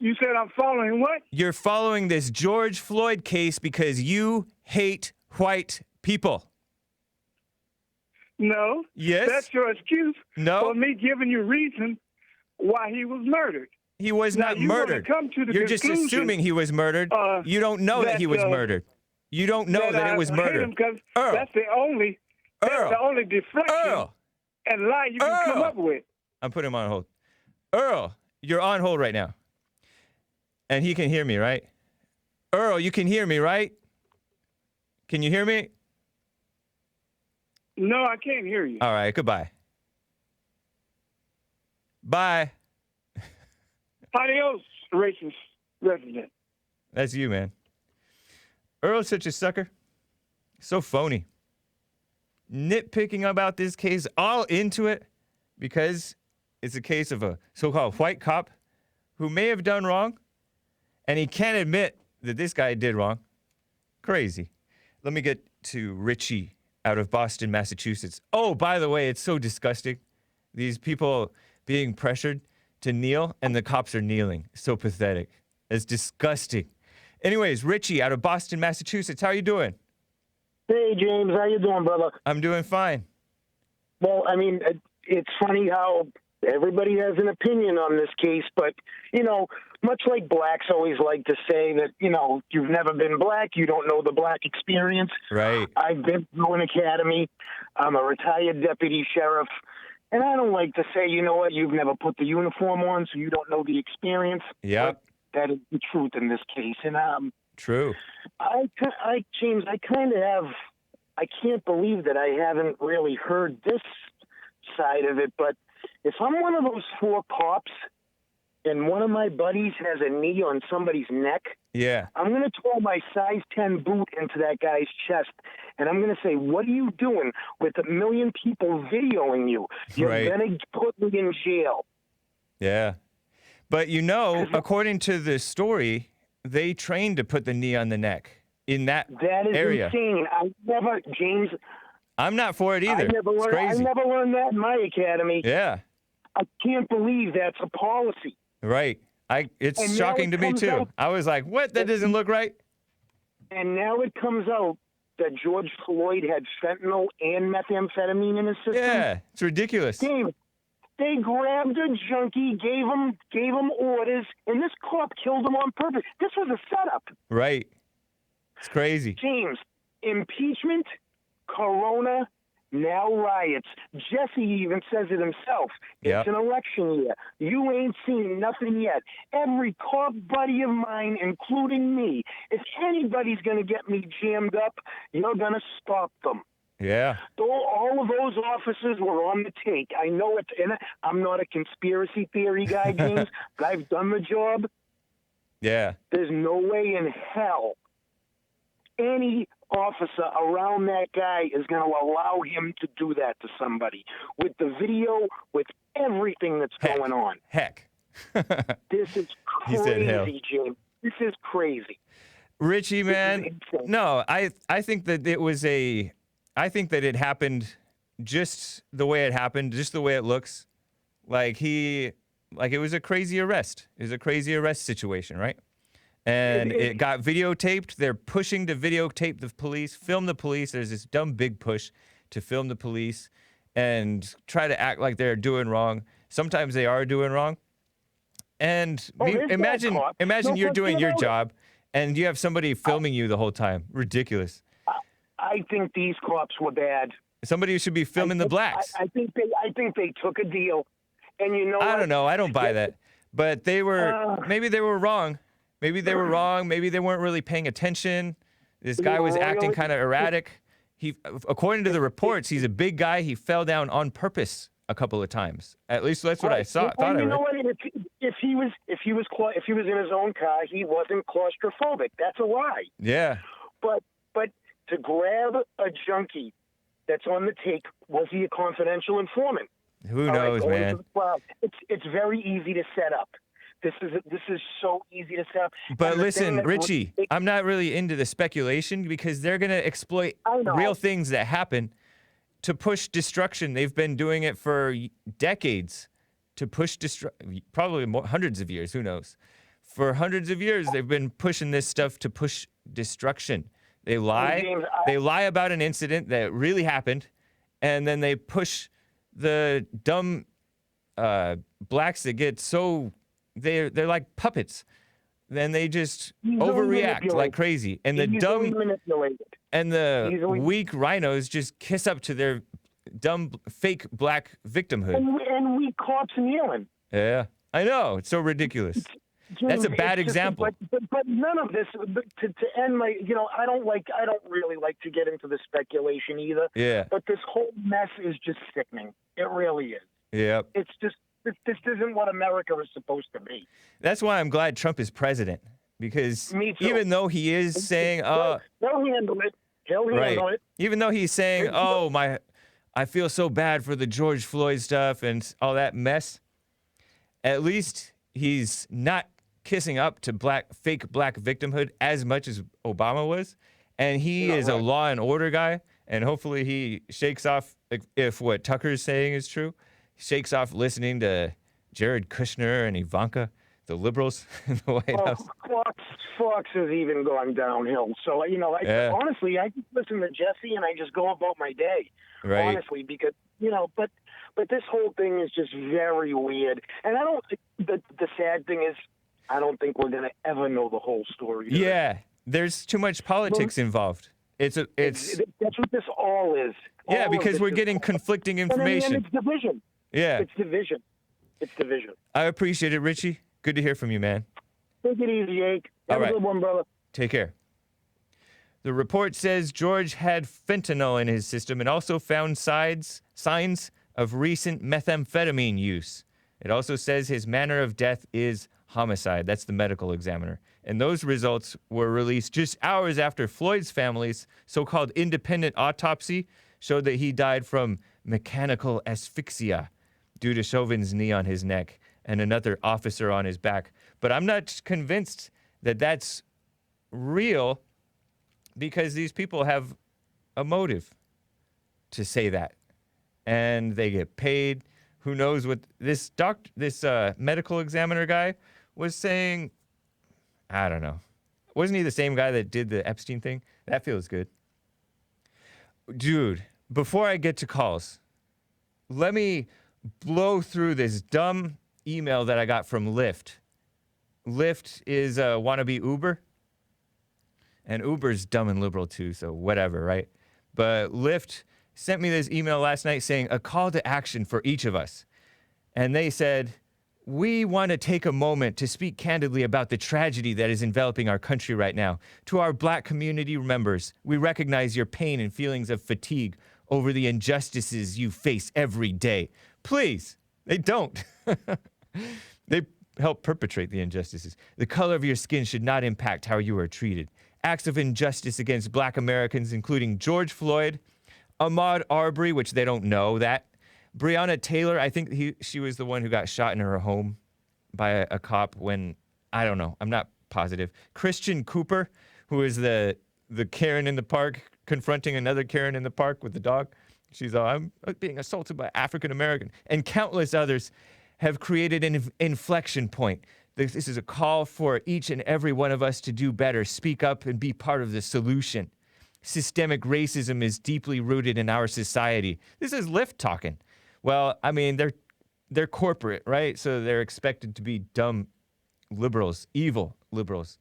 G: You said I'm following what?
A: You're following this George Floyd case because you hate white people.
G: No.
A: Yes.
G: That's your excuse
A: No.
G: for me giving you reason why he was murdered.
A: He was
G: Now,
A: not
G: you wanna
A: murdered.
G: come to the
A: You're just
G: conclusion,
A: assuming he was murdered. You don't know that he was murdered. You don't know that it was murder.
G: Earl. That's the only deflection and lie you can come up with.
A: I'm putting him on hold. Earl, you're on hold right now. And he can hear me, right? Earl, you can hear me, right? Can you hear me?
G: No, I can't hear you.
A: All right, goodbye. Bye.
G: Adios, racist resident.
A: That's you, man. Earl's such a sucker. So phony. Nitpicking about this case, all into it, because it's a case of a so-called white cop who may have done wrong, and he can't admit that this guy did wrong. Crazy. Let me get to Richie out of Boston, Massachusetts. Oh, by the way, it's so disgusting. These people being pressured to kneel, and the cops are kneeling. So pathetic. It's disgusting. Anyways, Richie out of Boston, Massachusetts. How you doing?
H: Hey, James. How you doing, brother?
A: I'm doing fine.
H: Well, I mean, it's funny how everybody has an opinion on this case, but, you know, much like blacks always like to say that, you know, you've never been black, you don't know the black experience.
A: Right.
H: I've been through an academy. I'm a retired deputy sheriff, And I don't like to say, you know what, you've never put the uniform on, so you don't know the experience.
A: Yep.
H: But that is the truth in this case. And
A: True.
H: James, I kind of have. I can't believe that I haven't really heard this side of it. But if I'm one of those 4 cops, and one of my buddies has a knee on somebody's neck,
A: Yeah.
H: I'm going to throw my size 10 boot into that guy's chest, and I'm going to say, what are you doing with 1 million people videoing you? You're
A: Right.
H: going to put me in jail.
A: Yeah. But according to the story, they trained to put the knee on the neck in that
H: That is
A: area.
H: insane. James,
A: I'm not for it either. It's
H: I
A: crazy.
H: never learned that in my academy.
A: Yeah.
H: I can't believe that's a policy.
A: Right. It's
H: And now
A: shocking
H: it
A: to me
H: comes
A: too.
H: out-
A: I was like, what? That doesn't look right.
H: And now it comes out that George Floyd had fentanyl and methamphetamine in his system.
A: Yeah. It's ridiculous.
H: James, they grabbed a junkie, gave him orders, and this cop killed him on purpose. This was a setup.
A: Right. It's crazy.
H: James, impeachment, corona, now riots. Jesse even says it himself.
A: Yep.
H: It's an election year. You ain't seen nothing yet. Every cop buddy of mine, including me, if anybody's going to get me jammed up, you're going to stop them.
A: Yeah.
H: All of those officers were on the take. I know it's in it. I'm not a conspiracy theory guy, James, but I've done the job.
A: Yeah.
H: There's no way in hell any officer around that guy is going to allow him to do that to somebody. With the video, with everything that's going on.
A: Heck.
H: This is
A: He said hell.
H: crazy, James. This is crazy.
A: Richie, man.
H: insane.
A: No, I think that it happened just the way it happened, just the way it looks. Like it was a crazy arrest. It was a crazy arrest situation, right? And it got videotaped. They're pushing to videotape the police, film the police. There's this dumb big push to film the police and try to act like they're doing wrong. Sometimes they are doing wrong. And imagine you're doing your job and you have somebody filming you the whole time. Ridiculous.
H: I think these cops were bad.
A: Somebody should be filming the blacks.
H: I think they took a deal. And you know
A: I
H: what?
A: don't know. I don't buy that. But maybe they were wrong. Maybe they were wrong. Maybe they weren't really paying attention. This guy was acting kind of erratic. According to the reports, he's a big guy. He fell down on purpose a couple of times. At least that's what I thought.
H: You know what? If he was in his own car, he wasn't claustrophobic. That's a lie.
A: Yeah.
H: But to grab a junkie that's on the take, was he a confidential informant?
A: Who knows, man?
H: It's very easy to set up. This is so easy to set up.
A: But listen, Richie, I'm not really into the speculation because they're going to exploit real things that happen to push destruction. They've been doing it for decades to push probably hundreds of years, who knows. For hundreds of years, they've been pushing this stuff to push destruction. They lie. They lie about an incident that really happened, and then they push the dumb blacks that get so... They're like puppets. Then they just overreact like crazy. And the weak rhinos just kiss up to their dumb fake black victimhood.
H: And we cops kneeling.
A: Yeah, I know. It's so ridiculous. That's a bad example.
H: But none of this, to end my, I don't really like to get into the speculation either.
A: Yeah.
H: But this whole mess is just sickening. It really is.
A: Yeah.
H: It's just, this isn't what America is supposed to be.
A: That's why I'm glad Trump is president, because even though he is saying,
H: he'll handle it. He'll handle it.
A: Even though he's saying, I feel so bad for the George Floyd stuff and all that mess, at least he's not kissing up to fake black victimhood as much as Obama was. And he is a law and order guy. And hopefully he shakes off, if what Tucker's saying is true, shakes off listening to Jared Kushner and Ivanka, the liberals in the White House.
H: Fox has even gone downhill. So, honestly, I just listen to Jesse and I just go about my day.
A: Right.
H: Honestly, because, but this whole thing is just very weird. And the sad thing is, I don't think we're going to ever know the whole story.
A: Yeah. There's too much politics involved. That's what
H: this all is.
A: Because we're getting conflicting information.
H: And it's division.
A: Yeah.
H: It's division. It's division.
A: I appreciate it, Richie. Good to hear from you, man.
H: Take it easy, Hake. Have
A: All right.
H: a good one, brother.
A: Take care. The report says George had fentanyl in his system and also found signs of recent methamphetamine use. It also says his manner of death is homicide. That's the medical examiner. And those results were released just hours after Floyd's family's so-called independent autopsy showed that he died from mechanical asphyxia due to Chauvin's knee on his neck and another officer on his back. But I'm not convinced that that's real because these people have a motive to say that. And they get paid. Who knows what this medical examiner guy was saying? I don't know. Wasn't he the same guy that did the Epstein thing? That feels good. Dude, before I get to calls, let me blow through this dumb email that I got from Lyft. Lyft is a wannabe Uber. And Uber's dumb and liberal too, so whatever, right? But Lyft sent me this email last night saying a call to action for each of us. And they said, we want to take a moment to speak candidly about the tragedy that is enveloping our country right now. To our black community members, we recognize your pain and feelings of fatigue over the injustices you face every day. Please, they don't. They help perpetrate the injustices. The color of your skin should not impact how you are treated. Acts of injustice against black Americans, including George Floyd, Ahmaud Arbery, which they don't know that, Breonna Taylor, I think she was the one who got shot in her home by a cop when, I don't know, I'm not positive. Christian Cooper, who is the Karen in the park confronting another Karen in the park with the dog. She's all, I'm being assaulted by African American. And countless others have created an inflection point. This is a call for each and every one of us to do better, speak up and be part of the solution. Systemic racism is deeply rooted in our society. This is Lyft talking. Well, I mean, they're corporate, right? So they're expected to be dumb liberals, evil liberals.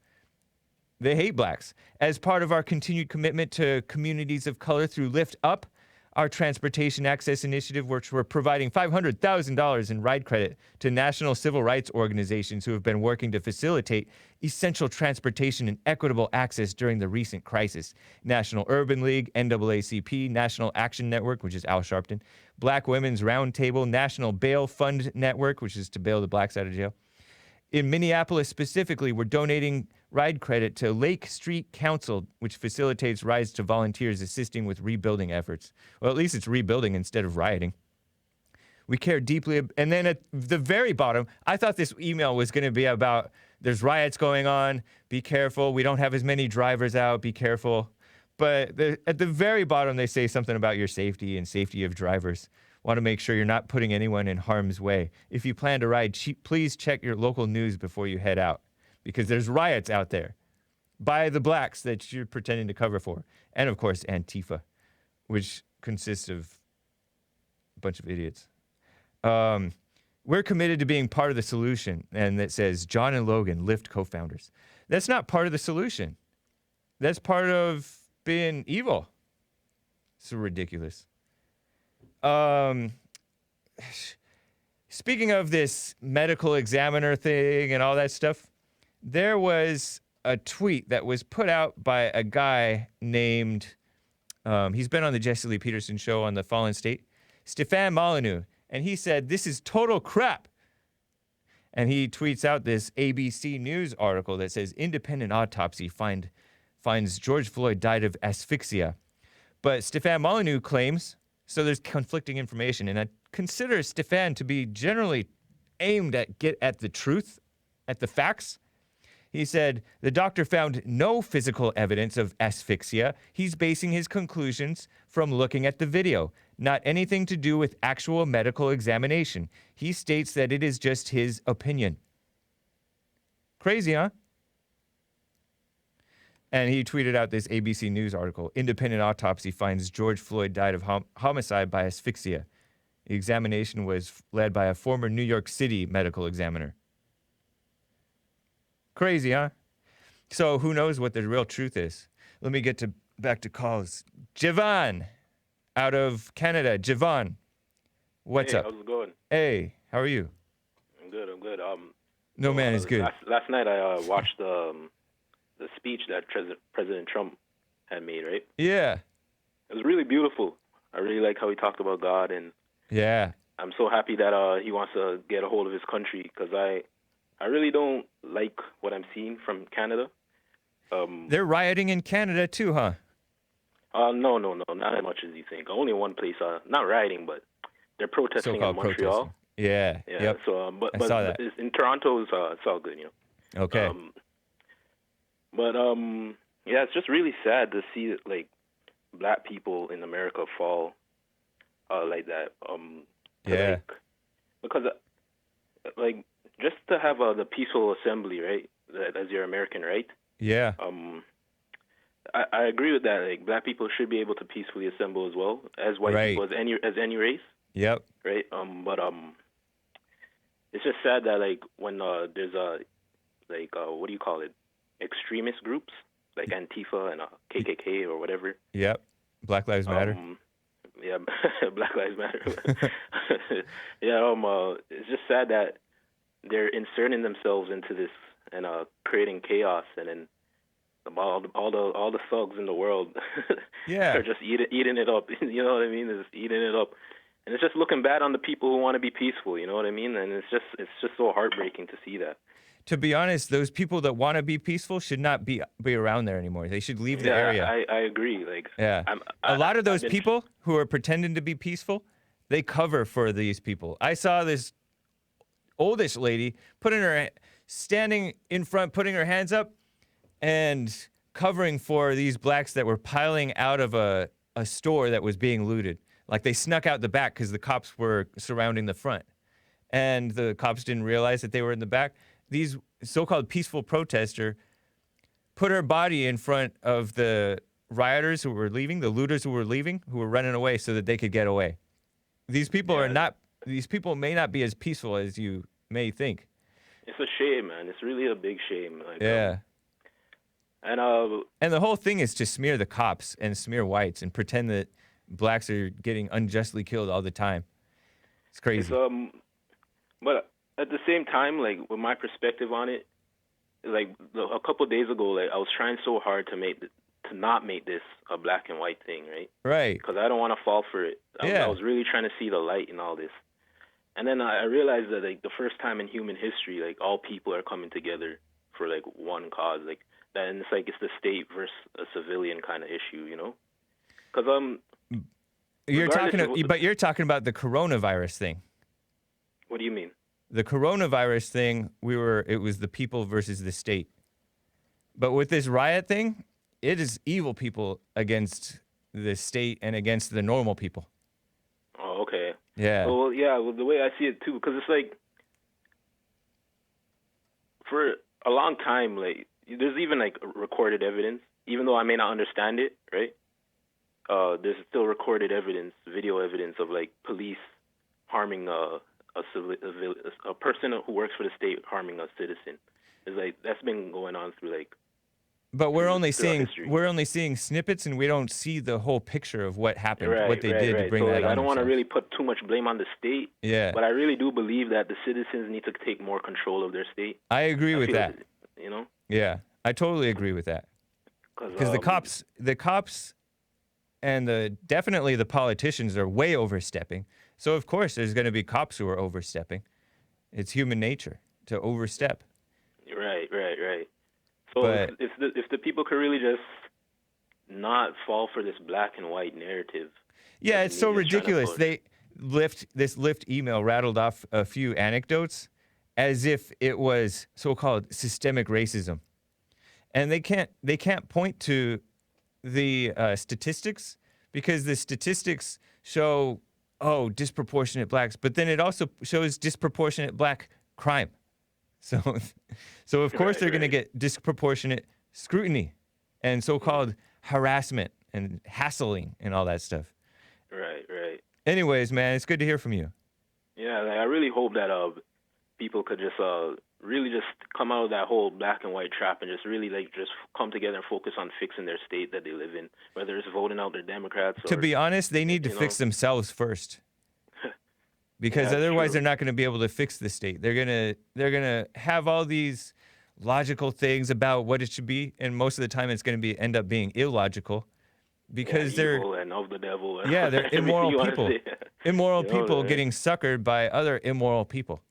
A: They hate blacks. As part of our continued commitment to communities of color through Lyft Up, our transportation access initiative, which we're providing $500,000 in ride credit to national civil rights organizations who have been working to facilitate essential transportation and equitable access during the recent crisis. National Urban League, NAACP, National Action Network, which is Al Sharpton, Black Women's Roundtable, National Bail Fund Network, which is to bail the blacks out of jail. In Minneapolis specifically, we're donating ride credit to Lake Street Council, which facilitates rides to volunteers assisting with rebuilding efforts. Well, at least it's rebuilding instead of rioting. We care deeply. And then at the very bottom, I thought this email was going to be about there's riots going on. Be careful. We don't have as many drivers out. Be careful. But at the very bottom, they say something about your safety and safety of drivers. Want to make sure you're not putting anyone in harm's way. If you plan to ride, please check your local news before you head out, because there's riots out there by the blacks that you're pretending to cover for. And of course, Antifa, which consists of a bunch of idiots. We're committed to being part of the solution. And that says John and Logan, Lyft co-founders. That's not part of the solution. That's part of being evil. So ridiculous. Speaking of this medical examiner thing and all that stuff, there was a tweet that was put out by a guy named, he's been on the Jesse Lee Peterson show on the Fallen State, Stefan Molyneux, and he said, this is total crap. And he tweets out this ABC News article that says, independent autopsy finds George Floyd died of asphyxia. But Stefan Molyneux claims, so there's conflicting information, and I consider Stefan to be generally aimed at get at the truth, at the facts. He said, the doctor found no physical evidence of asphyxia. He's basing his conclusions from looking at the video, not anything to do with actual medical examination. He states that it is just his opinion. Crazy, huh? And he tweeted out this ABC News article. Independent autopsy finds George Floyd died of homicide by asphyxia. The examination was led by a former New York City medical examiner. Crazy, huh? So who knows what the real truth is? Let me get back to calls. Djevon, out of Canada. Djevon, What's
I: Hey,
A: up?
I: how's it going?
A: Hey, how are you?
I: I'm good. I'm good.
A: No, man, it's good.
I: Last night I watched the speech that President Trump had made. Right?
A: Yeah.
I: It was really beautiful. I really like how he talked about God, and
A: Yeah.
I: I'm so happy that he wants to get a hold of his country, because I really don't like what I'm seeing from Canada.
A: They're rioting in Canada too, huh?
I: No, not as much as you think. Only one place. Not rioting, but they're protesting in
A: So-called
I: Montreal.
A: protesting. Yeah.
I: Yeah.
A: Yep.
I: So,
A: I saw that.
I: in Toronto, it's all good, you know.
A: Okay.
I: Yeah, it's just really sad to see like black people in America fall like that.
A: Yeah.
I: Because like just to have the peaceful assembly, right? As your American right.
A: Yeah.
I: I agree with that. Like black people should be able to peacefully assemble as well as white
A: Right.
I: people, as any race.
A: Yep.
I: Right. But it's just sad that like when there's what do you call it? Extremist groups like Antifa and KKK or whatever.
A: Yep. Black Lives Matter.
I: Yeah, Black Lives Matter. Yeah. It's just sad that they're inserting themselves into this and creating chaos, and then all the thugs in the world
A: Yeah.
I: are just eating it up. You know what I mean? They're just eating it up, and it's just looking bad on the people who want to be peaceful. You know what I mean? And it's just so heartbreaking to see that.
A: To be honest, those people that want to be peaceful should not be around there anymore. They should leave the area.
I: I agree. Like,
A: yeah. A lot of those people who are pretending to be peaceful, they cover for these people. I saw this oldish lady standing in front, putting her hands up, and covering for these blacks that were piling out of a store that was being looted. Like they snuck out the back because the cops were surrounding the front. And the cops didn't realize that they were in the back. These so-called peaceful protester put her body in front of the rioters who were leaving, the looters who were leaving, who were running away so that they could get away. These people these people may not be as peaceful as you may think.
I: It's a shame, man. It's really a big shame. Like,
A: yeah.
I: And
A: the whole thing is to smear the cops and smear whites and pretend that blacks are getting unjustly killed all the time. It's crazy.
I: But at the same time, like with my perspective on it, like a couple of days ago, like I was trying so hard to not make this a black and white thing, right?
A: Right.
I: Because I don't want to fall for it. I was really trying to see the light in all this. And then I realized that like the first time in human history, like all people are coming together for like one cause, like that, and it's the state versus a civilian kind of issue, you know? Because
A: you're talking about the coronavirus thing.
I: What do you mean?
A: The coronavirus thing, it was the people versus the state. But with this riot thing, it is evil people against the state and against the normal people.
I: Oh, okay.
A: Yeah.
I: Well, yeah, the way I see it too, because it's like for a long time, like there's even like recorded evidence, even though I may not understand it, right? There's still recorded evidence, video evidence of like police harming a person who works for the state harming a citizen. It's like that's been going on through like.
A: But we're only seeing snippets, and we don't see the whole picture of what happened, what they did to bring
I: so,
A: that
I: like,
A: on.
I: I don't want to really put too much blame on the state.
A: Yeah.
I: But I really do believe that the citizens need to take more control of their state.
A: I agree with that.
I: You know.
A: Yeah, I totally agree with that. Because the cops, and definitely the politicians are way overstepping. So of course there's going to be cops who are overstepping. It's human nature to overstep.
I: Right. So if the people could really just not fall for this black and white narrative.
A: Yeah, it's so ridiculous. This Lyft email rattled off a few anecdotes as if it was so-called systemic racism. And they can't point to the statistics because the statistics show disproportionate blacks, but then it also shows disproportionate black crime. So of course they're going to get disproportionate scrutiny and so-called harassment and hassling and all that stuff.
I: Right.
A: Anyways, man, it's good to hear from you.
I: Yeah, like, I really hope that people could just really just come out of that whole black and white trap and just really just come together and focus on fixing their state that they live in, whether it's voting out their Democrats.
A: To be honest, they need to fix themselves first. because
I: Yeah,
A: otherwise
I: true.
A: they're not going to be able to fix the state. They're gonna have all these logical things about what it should be, and most of the time it's going to end up being illogical, because they're
I: evil and of the devil.
A: they're
I: Everything
A: immoral
I: you wanna
A: people.
I: say.
A: Immoral
I: You know,
A: people
I: right?
A: getting suckered by other immoral people,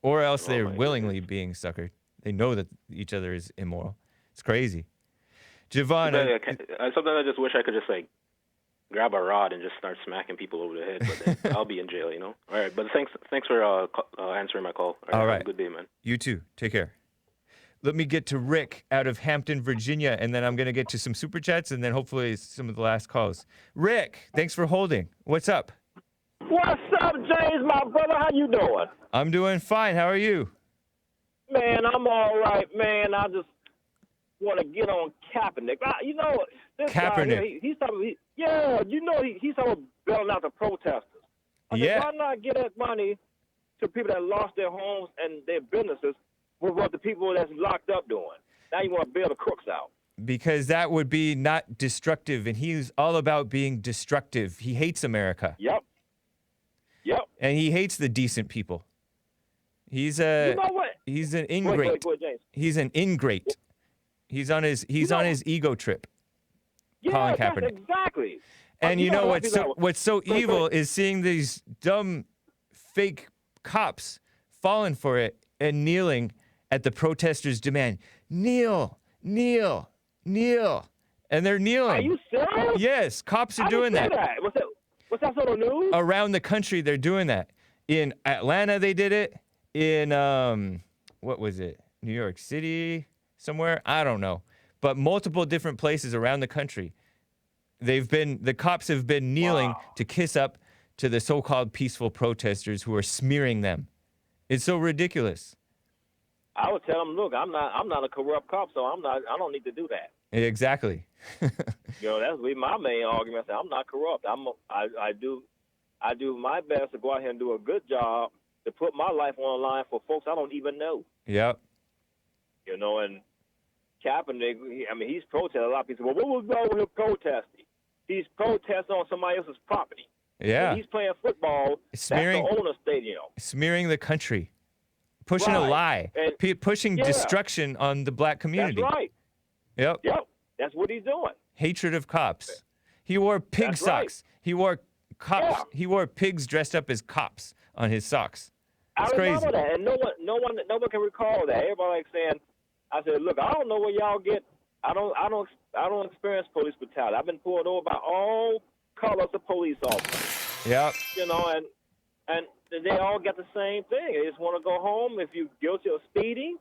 A: or else
I: Oh,
A: they're
I: my
A: willingly being suckered. They know that each other is immoral. It's crazy. Djevon,
I: Sometimes I just wish I could just like grab a rod and just start smacking people over the head, but then I'll be in jail, you know. All right, but thanks for answering my call.
A: All right.
I: Have a good day, man.
A: you too. Take care. Let me get to Rick out of Hampton, Virginia, and then I'm going to get to some super chats and then hopefully some of the last calls. Rick, thanks for holding. What's up?
J: What's up, James, my brother? How you doing?
A: I'm doing fine. How are you?
J: Man, I'm all right, man. I just want to get on Kaepernick. You know, this
A: Kaepernick.
J: guy here, he's talking. He's talking about bailing out the protesters. I said, why not get that money to people that lost their homes and their businesses with what the people that's locked up doing? Now you want to bail the crooks out.
A: Because that would be not destructive, and he's all about being destructive. He hates America.
J: Yep.
A: And he hates the decent people. He's a
J: You know what?
A: he's an ingrate.
J: Wait, James.
A: He's an ingrate. He's on his ego trip.
J: Yeah,
A: Colin
J: that's
A: Kaepernick.
J: exactly.
A: And you know
J: what
A: what's so evil is seeing these dumb fake cops falling for it and kneeling at the protesters' demand. Kneel, kneel, kneel. And they're kneeling.
J: Are you serious?
A: Yes, cops are
J: I
A: doing
J: didn't
A: that.
J: see that. What's that sort of news?
A: Around the country, they're doing that. In Atlanta, they did it. In, what was it? New York City? Somewhere? I don't know. But multiple different places around the country. The cops have been kneeling to kiss up to the so-called peaceful protesters who are smearing them. It's so ridiculous.
J: I would tell them, look, I'm not a corrupt cop, so I don't need to do that.
A: Exactly.
J: You know, that's my main argument. I'm not corrupt. I do my best to go out here and do a good job to put my life on the line for folks I don't even know.
A: Yep.
J: You know, and Kaepernick, he's protesting. A lot of people say, well, what was wrong with him protesting? He's protesting on somebody else's property.
A: Yeah.
J: When he's playing football,
A: Smearing-
J: that's the owner's stadium.
A: Smearing the country. Pushing a
J: Right.
A: lie.
J: And-
A: Pushing
J: Yeah.
A: destruction on the black community.
J: That's right.
A: Yep.
J: That's what he's doing.
A: Hatred of cops. He wore pig
J: That's right.
A: socks. He wore cops.
J: Yeah.
A: He wore pigs dressed up as cops on his socks. It's
J: I remember
A: crazy.
J: that, and no one can recall that. Everybody like saying, I said, look, I don't know where y'all get. I don't experience police brutality. I've been pulled over by all colors of police officers.
A: Yep.
J: You know, and they all get the same thing. They just want to go home. If you're guilty of speeding,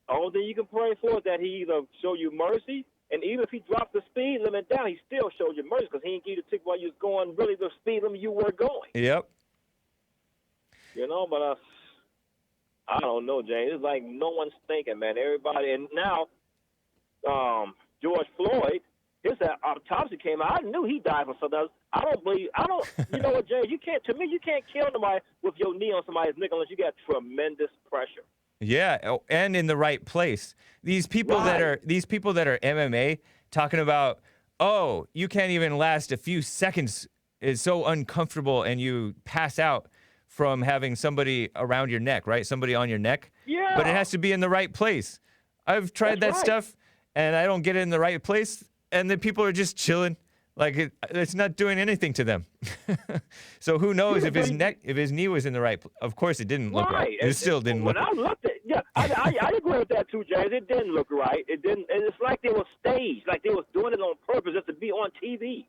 J: all thing you can pray for is that he either show you mercy, and even if he dropped the speed limit down, he still showed you mercy because he didn't give you the ticket while you was going really the speed limit you were going.
A: Yep.
J: You know, but I don't know, James. It's like no one's thinking, man. Everybody, and now George Floyd, his autopsy came out. I knew he died from something else. You know what, James? You can't kill somebody with your knee on somebody's neck unless you got tremendous pressure.
A: Yeah, and in the right place. These people that are MMA talking about, oh, you can't even last a few seconds. It's so uncomfortable, and you pass out from having somebody around your neck, right? Somebody on your neck.
J: Yeah.
A: But it has to be in the right place. I've tried that stuff, and I don't get it in the right place, and the people are just chilling. Like it's not doing anything to them. So who knows if his knee was in the right place? Of course, it didn't look right. It still didn't look right.
J: When I looked at, I agree with that too, James. It didn't look right. It didn't. And it's like they were staged, like they was doing it on purpose just to be on TV.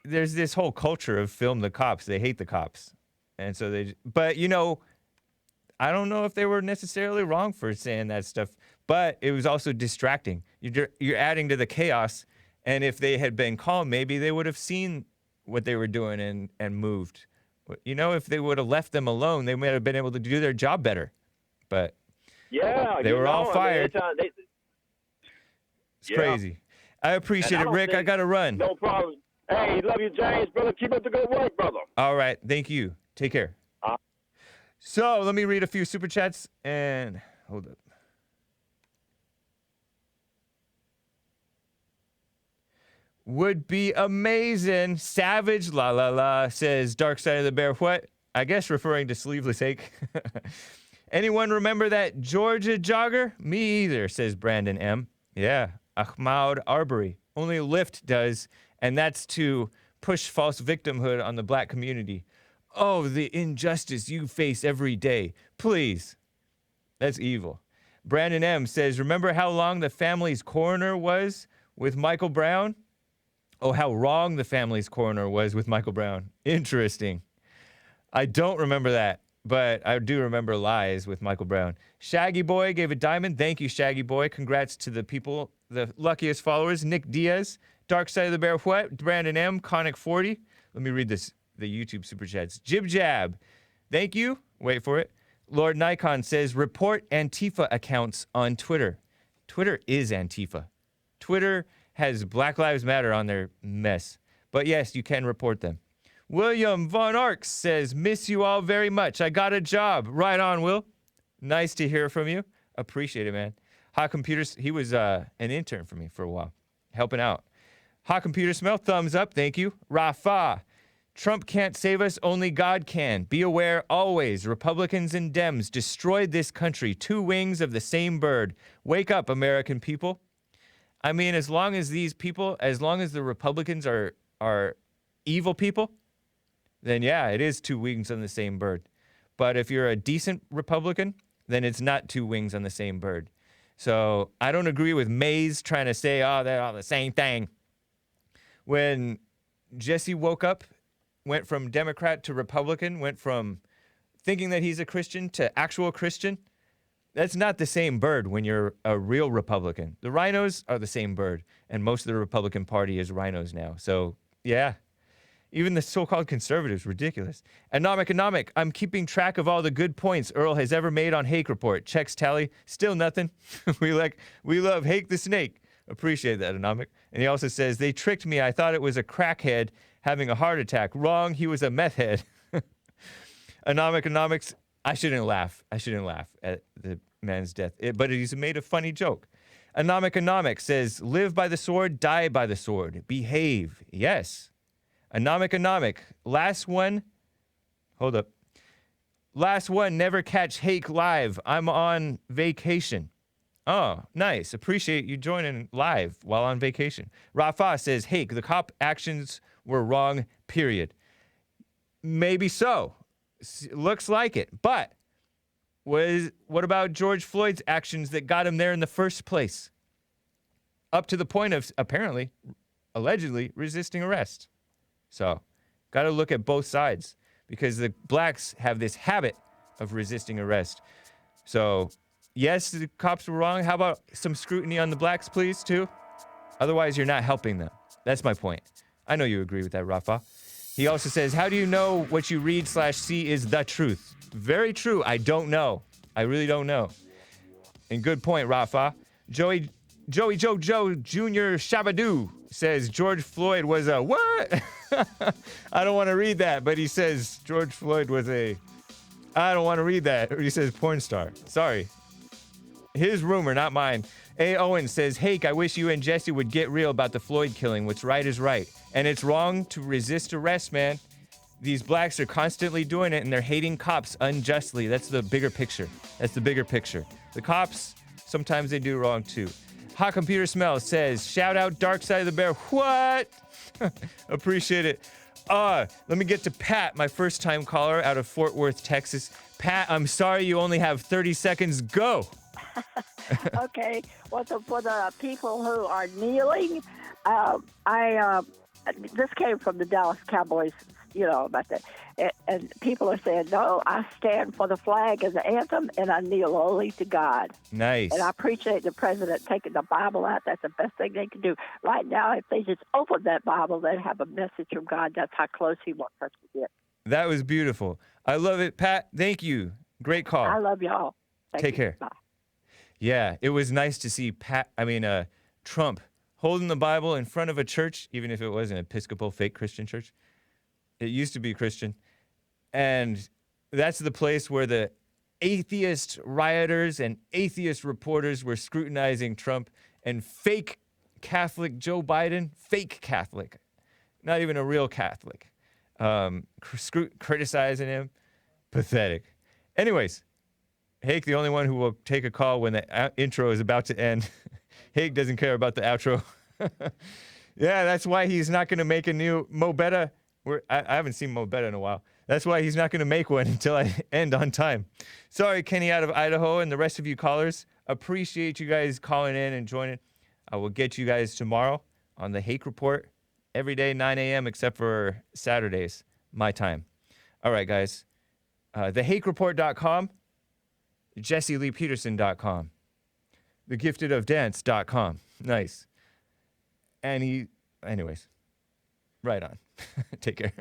A: There's this whole culture of film the cops. They hate the cops, and so But you know, I don't know if they were necessarily wrong for saying that stuff. But it was also distracting. You're adding to the chaos, and if they had been calm, maybe they would have seen what they were doing and moved. You know, if they would have left them alone, they might have been able to do their job better. But they were all fired. It's crazy. I appreciate it, Rick. I got to run.
J: No problem. Hey, love you, James, brother. Keep up the good work, brother.
A: All right. Thank you. Take care. So let me read a few super chats and hold up. Would be amazing. Savage, la la la, says Dark Side of the Bear. What? I guess referring to Sleeveless Hake. Anyone remember that Georgia jogger? Me either, says Brandon M. Yeah, Ahmaud Arbery. Only Lyft does, and that's to push false victimhood on the black community. Oh, the injustice you face every day. Please. That's evil. Brandon M. says, remember how long the family's coroner was with Michael Brown? Oh, how wrong the family's coroner was with Michael Brown. Interesting. I don't remember that, but I do remember lies with Michael Brown. Shaggy Boy gave a diamond. Thank you, Shaggy Boy. Congrats to the people, the luckiest followers. Nick Diaz, Dark Side of the Bear, what? Brandon M, Conic 40. Let me read this, the YouTube super chats. Jib Jab. Thank you. Wait for it. Lord Nikon says, report Antifa accounts on Twitter. Twitter is Antifa. Twitter has Black Lives Matter on their mess. But yes, you can report them. William Von Arx says, miss you all very much. I got a job. Right on, Will. Nice to hear from you. Appreciate it, man. Hot Computers, he was an intern for me for a while, helping out. Hot Computer Smell, thumbs up. Thank you. Rafa. Trump can't save us, only God can. Be aware always, Republicans and Dems destroyed this country, two wings of the same bird. Wake up, American people. I mean, as long as these people, as long as the Republicans are evil people, then yeah, it is two wings on the same bird. But if you're a decent Republican, then it's not two wings on the same bird. So I don't agree with Mays trying to say, oh, they're all the same thing. When Jesse woke up, went from Democrat to Republican, went from thinking that he's a Christian to actual Christian, that's not the same bird when you're a real Republican. The rhinos are the same bird, and most of the Republican Party is rhinos now. So, yeah. Even the so-called conservatives, ridiculous. Anomic, I'm keeping track of all the good points Earl has ever made on Hake Report. Checks tally, still nothing. we love Hake the Snake. Appreciate that, Anomic. And he also says, they tricked me. I thought it was a crackhead having a heart attack. Wrong, he was a meth head. Anomics, I shouldn't laugh at the man's death, but he's made a funny joke. Anomic says, live by the sword, die by the sword. Behave. Yes. Anomic. Last one. Hold up. Last one, never catch Hake live. I'm on vacation. Oh, nice. Appreciate you joining live while on vacation. Rafa says, Hake, the cop actions were wrong, period. Maybe so. Looks like it. But what about George Floyd's actions that got him there in the first place? Up to the point of, apparently, allegedly, resisting arrest. So, got to look at both sides, because the blacks have this habit of resisting arrest. So, yes, the cops were wrong. How about some scrutiny on the blacks, please, too? Otherwise, you're not helping them. That's my point. I know you agree with that, Rafa. He also says, how do you know what you read/see is the truth? Very true. I don't know. I really don't know. And good point, Rafa. Joey Joe Jr. Shabadoo says George Floyd was a what? I don't want to read that, but he says George Floyd was a... I don't want to read that. He says porn star. Sorry. His rumor, not mine. A. Owen says, Hake, I wish you and Jesse would get real about the Floyd killing. What's right is right. And it's wrong to resist arrest, man. These blacks are constantly doing it, and they're hating cops unjustly. That's the bigger picture. The cops, sometimes they do wrong, too. Hot Computer Smell says, shout out Dark Side of the Bear. What? Appreciate it. Let me get to Pat, my first-time caller out of Fort Worth, Texas. Pat, I'm sorry you only have 30 seconds. Go.
K: Okay. Well, for the people who are kneeling, this came from the Dallas Cowboys, about that. And people are saying, no, I stand for the flag as the anthem, and I kneel only to God.
A: Nice.
K: And I appreciate the president taking the Bible out. That's the best thing they can do. Right now, if they just open that Bible, they'd have a message from God. That's how close he wants us to get.
A: That was beautiful. I love it, Pat. Thank you. Great call.
K: I love y'all.
A: Take care.
K: Bye.
A: Yeah, it was nice to see Trump holding the Bible in front of a church, even if it was an Episcopal fake Christian church. It used to be Christian. And that's the place where the atheist rioters and atheist reporters were scrutinizing Trump, and fake Catholic Joe Biden, fake Catholic, not even a real Catholic, criticizing him. Pathetic. Anyways, Hake, the only one who will take a call when the intro is about to end. Hake doesn't care about the outro. Yeah, that's why he's not going to make a new Mo Betta. I haven't seen Mo Betta in a while. That's why he's not going to make one until I end on time. Sorry, Kenny out of Idaho and the rest of you callers. Appreciate you guys calling in and joining. I will get you guys tomorrow on the Hake Report. Every day, 9 a.m. except for Saturdays, my time. All right, guys. TheHakeReport.com, JesseLeePeterson.com, TheGiftedOfDance.com. Nice. Anyways, right on. Take care.